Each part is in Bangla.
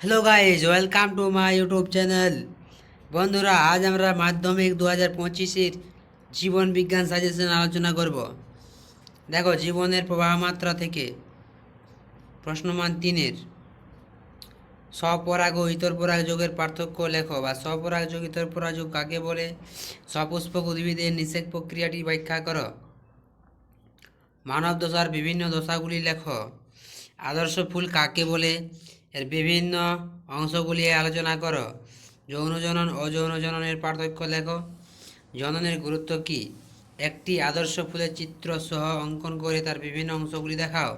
Hello guys, welcome to my YouTube channel. বন্ধুরা, আজ আমরা মাধ্যমিক 2025-এর জীবন বিজ্ঞান সাজেশন আলোচনা করব। দেখো, জীবনের প্রবাহ মাত্রা থেকে প্রশ্নমান 3-এর স্বপরাগ ও ইতরপরাগ যোগের পার্থক্য লেখো, বা স্বপরাগ যোগ ইতরপরাগ যোগ কাকে বলে, সপুষ্পক উদ্ভিদের নিষেক প্রক্রিয়াটি ব্যাখ্যা করো, মানব দশার বিভিন্ন দশাগুলি লেখো, আদর্শ ফুল কাকে বলে, এর বিভিন্ন অংশগুলি আলোচনা করো, যৌন জনন ও যৌন জননের পার্থক্য লেখো, জননের গুরুত্ব কী, একটি আদর্শ ফুলের চিত্র সহ অঙ্কন করে তার বিভিন্ন অংশগুলি দেখাও।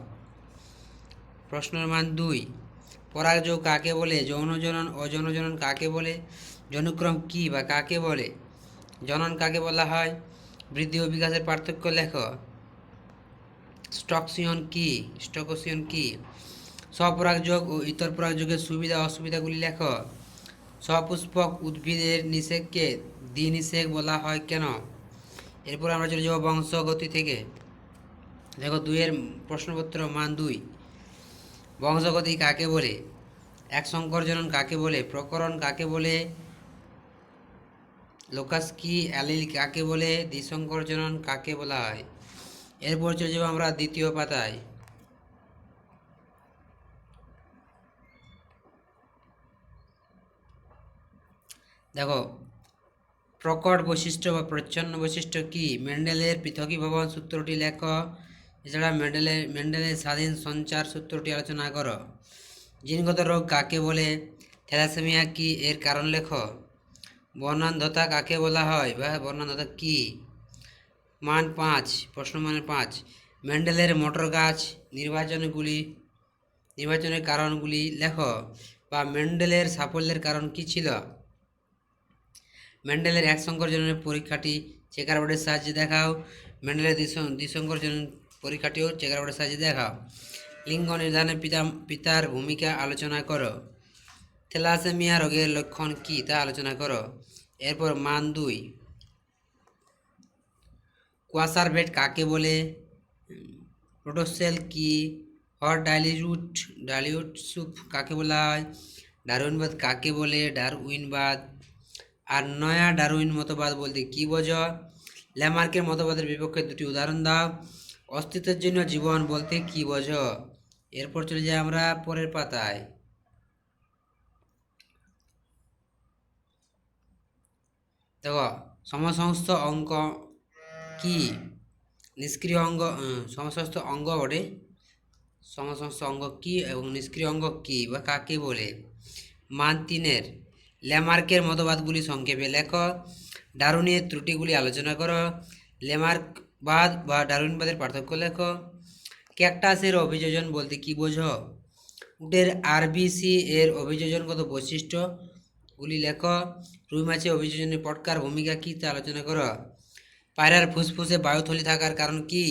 প্রশ্ন মান 2, পরাগযোগ কাকে বলে, যৌন জনন ও যৌন জনন কাকে বলে, জনুক্রম কী বা কাকে বলে, জনন কাকে বলা হয়, বৃদ্ধি ও বিকাশের পার্থক্য লেখো, স্টকসিয়ন কি, স্বপরাগযোগ ও ইতর পরাগযোগের সুবিধা অসুবিধাগুলি লেখো, সপুষ্পক উদ্ভিদের নিষেককে দ্বিনিষেক বলা হয় কেন। এরপর আমরা চলে যাব বংশগতি থেকে। দেখো, 2-এর প্রশ্নপত্র মান 2, বংশগতি কাকে বলে, এক সংকর জনন কাকে বলে, প্রকরণ কাকে বলে, লোকাসকি অ্যালিল কাকে বলে, দ্বিসংকর জনন কাকে বলা হয়। এরপর চলে যাব আমরা দ্বিতীয় পাতায়। দেখো, প্রকট বৈশিষ্ট্য বা প্রচ্ছন্ন বৈশিষ্ট্য কি, মেন্ডেলের পৃথকীভবন সূত্রটি লেখো, এছাড়া মেন্ডেলের স্বাধীন সঞ্চার সূত্রটি আলোচনা করো, জিনগত রোগ কাকে বলে, থ্যালাসেমিয়া কি, এর কারণ লেখো, বর্ণান্ধতা কাকে বলা হয় বা বর্ণান্ধতা কি। মান 5, প্রশ্ন মান 5, মেন্ডেলের মটর গাছ নির্বাচনের কারণগুলি লেখো, বা মেন্ডেলের সাফল্যের কারণ কি ছিল, মেন্ডেলের এক সংকর জননের পরীক্ষাটি চেকার বোর্ডের সাহায্যে দেখাও, মেন্ডেলের দ্বিসংকর জনন পরীক্ষাটিও চেকার বোর্ডের সাহায্যে দেখাও, লিঙ্গ নির্ধারণে পিতার ভূমিকা আলোচনা করো, থ্যালাসেমিয়া রোগের লক্ষণ কী তা আলোচনা করো। এরপর মান 2, কোয়াসারভেট কাকে বলে, প্রোটোসেল কি, হট ডাইলিউট স্যুপ কাকে বলা হয়, ডারউইনবাদ কাকে বলে, ডারউইনবাদ আর নয়া ডারউইন মতবাদ বলতে কী বোঝো, ল্যামার্কের মতবাদের বিপক্ষে দুটি উদাহরণ দাও, অস্তিত্বের জন্য জীবন বলতে কী বোঝো। এরপর চলে যাই আমরা পরের পাতায়। দেখো, সমসমস্ত অঙ্ক কি, নিষ্ক্রিয় অঙ্গ, সমসমস্ত অঙ্গ বটে, সমসমস্ত অঙ্গ কি এবং নিষ্ক্রিয় অঙ্গ কি বা কাকে বলে। মান 3-এর ল্যামার্কের মতবাদগুলি সংক্ষেপে লেখো, ডারউইনের ত্রুটিগুলি আলোচনা করো, ল্যামার্কবাদ বা ডারউইনবাদের পার্থক্য লেখো, ক্যাকটাসের অভিযোজন বলতে কী বোঝো, উটের আরবিসি এর অভিযোজনগত বৈশিষ্ট্যগুলি লেখো, রুই মাছের অভিযোজনে পটকার ভূমিকা কী তা আলোচনা করো, পায়রার ফুসফুসে বায়ুথলি থাকার কারণ কি,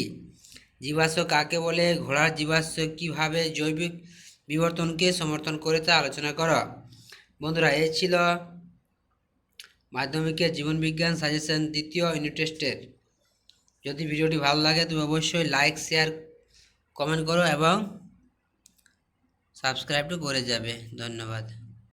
জীবাশ্ম কাকে বলে, ঘোড়ার জীবাশ্ম কীভাবে জৈবিক বিবর্তনকে সমর্থন করে তা আলোচনা করো। বন্ধুরা, এই ছিল মাধ্যমিকের জীবনবিজ্ঞান সাজেশন দ্বিতীয় ইউনিট টেস্টের। যদি ভিডিওটি ভালো লাগে তুমি অবশ্যই লাইক, শেয়ার, কমেন্ট করো এবং সাবস্ক্রাইবও করে যাবে। ধন্যবাদ।